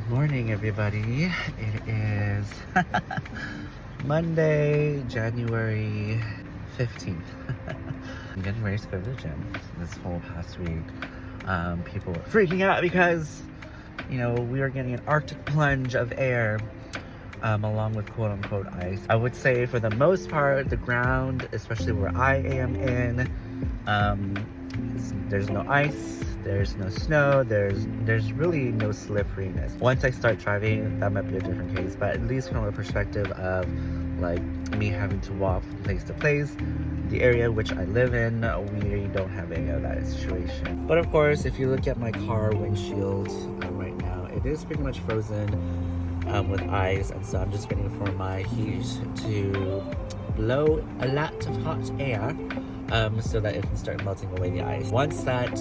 Morning, everybody. It is Monday, January 15th. I'm getting ready to go to the gym. This whole past week, people were freaking out because, we are getting an Arctic plunge of air, along with quote unquote ice. I would say for the most part, the ground, especially where I am in, there's no ice, there's no snow, there's really no slipperiness. Once I start driving, that might be a different case, but at least from a perspective of like me having to walk from place to place, the area which I live in, we don't have any of that situation. But of course, if you look at my car windshield right now, it is pretty much frozen with ice, and so I'm just waiting for my heat to blow a lot of hot air so that it can start melting away the ice. Once that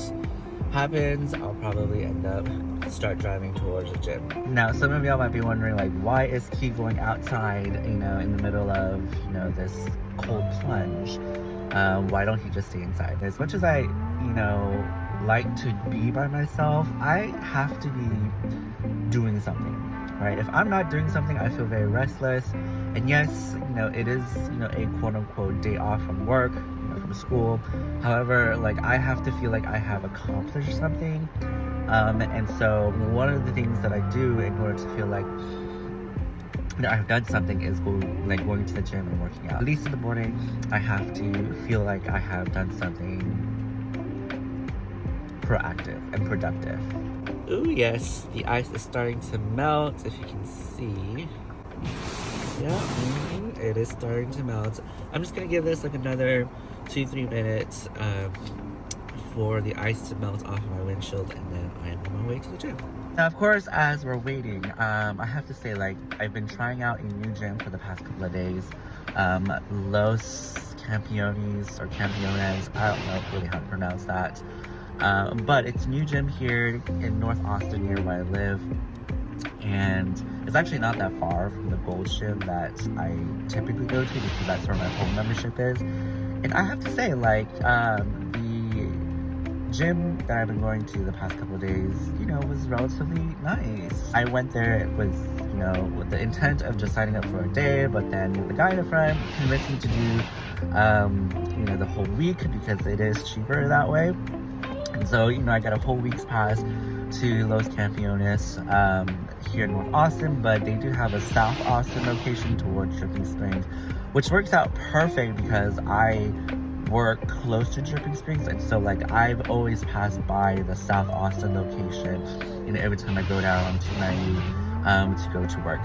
happens, I'll probably end up start driving towards the gym. Now, some of y'all might be wondering, like, why is Key going outside, in the middle of, this cold plunge? Why don't he just stay inside? As much as I, like to be by myself, I have to be doing something, right? If I'm not doing something, I feel very restless. And yes, it is, a quote-unquote day off from work, from school. However, like, I have to feel like I have accomplished something. And so one of the things that I do in order to feel like I've done something is going to the gym and working out. At least in the morning, I have to feel like I have done something proactive and productive. Ooh, yes, the ice is starting to melt, if you can see. Yeah, it is starting to melt. I'm just gonna give this like another 2-3 minutes for the ice to melt off of my windshield, and then I am on my way to the gym. Now, of course, as we're waiting, I have to say, like, I've been trying out a new gym for the past couple of days. Los Campeones, or Campeones, I don't know really how to pronounce that. But it's a new gym here in North Austin near where I live. And it's actually not that far from the Gold Gym that I typically go to, because that's where my home membership is. And I have to say, like, the gym that I've been going to the past couple of days, was relatively nice. I went there with the intent of just signing up for a day, but then the guy in the front convinced me to do, the whole week, because it is cheaper that way. And so, I got a whole week's pass to Los Campeones here in North Austin, but they do have a South Austin location towards Dripping Springs, which works out perfect because I work close to Dripping Springs, and so like I've always passed by the South Austin location, every time I go down on 290 to go to work.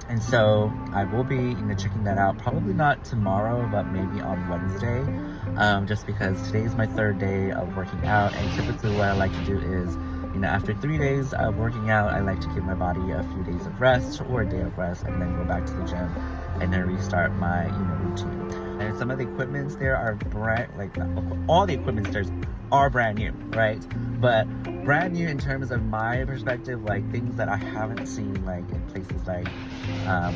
And so I will be checking that out, probably not tomorrow, but maybe on Wednesday, just because today's my third day of working out, and typically what I like to do is, after 3 days of working out, I like to give my body a few days of rest or a day of rest, and then go back to the gym and then restart my routine. And some of the equipments there are all the equipments there are brand new, right? But brand new in terms of my perspective, like things that I haven't seen, like in places like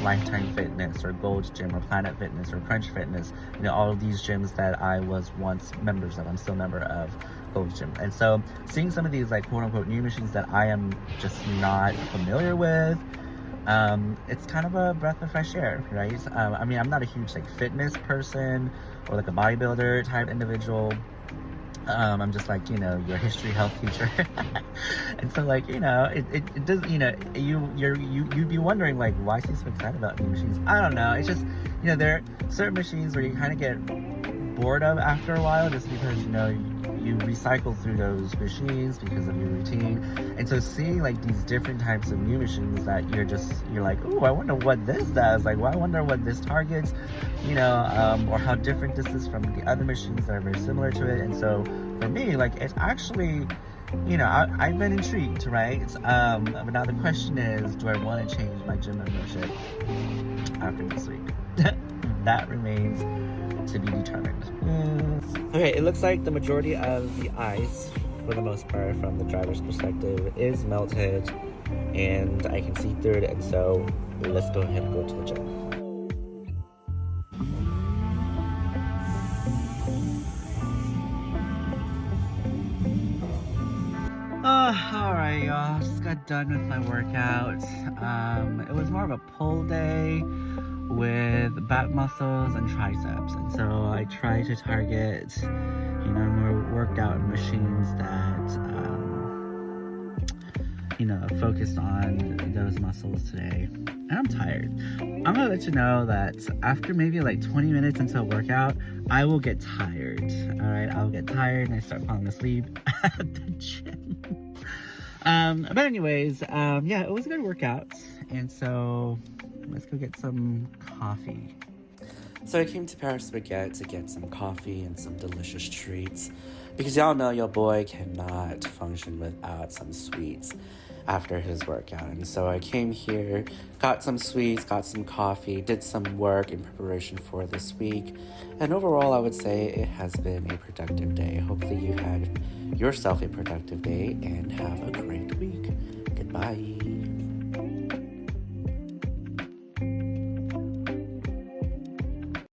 Lifetime Fitness or Gold's Gym or Planet Fitness or Crunch Fitness, all of these gyms that I was once members of. I'm still a member of Gold's Gym. And so seeing some of these like quote unquote new machines that I am just not familiar with, it's kind of a breath of fresh air, right? I mean, I'm not a huge like fitness person or like a bodybuilder type individual. I'm just like, your history health teacher. And so like, it does, you'd be wondering like, why is he so excited about new machines? I don't know. It's just, there are certain machines where you kind of get bored of after a while, just because, you recycle through those machines because of your routine. And so seeing like these different types of new machines that you're like, oh, I wonder what this does. Like, well, I wonder what this targets, or how different this is from the other machines that are very similar to it. And so for me, like, it's actually, I've been intrigued, right? But now the question is, do I want to change my gym membership after this week? That remains to be determined. Okay, it looks like the majority of the ice, for the most part, from the driver's perspective, is melted, and I can see through it, and so let's go ahead and go to the gym. Alright, y'all. Just got done with my workout. It was more of a pull day with back muscles and triceps. And so I try to target, more workout machines that, focused on those muscles today. And I'm tired. I'm gonna let you know that after maybe like 20 minutes into a workout, I will get tired. Alright, I'll get tired and I start falling asleep at the gym. But anyways, yeah, it was a good workout. And so let's go get some coffee. So I came to Paris Baguette to get some coffee and some delicious treats. Because y'all know your boy cannot function without some sweets after his workout. And so I came here, got some sweets, got some coffee, did some work in preparation for this week. And overall, I would say it has been a productive day. Hopefully you had yourself a productive day and have a great week. Goodbye.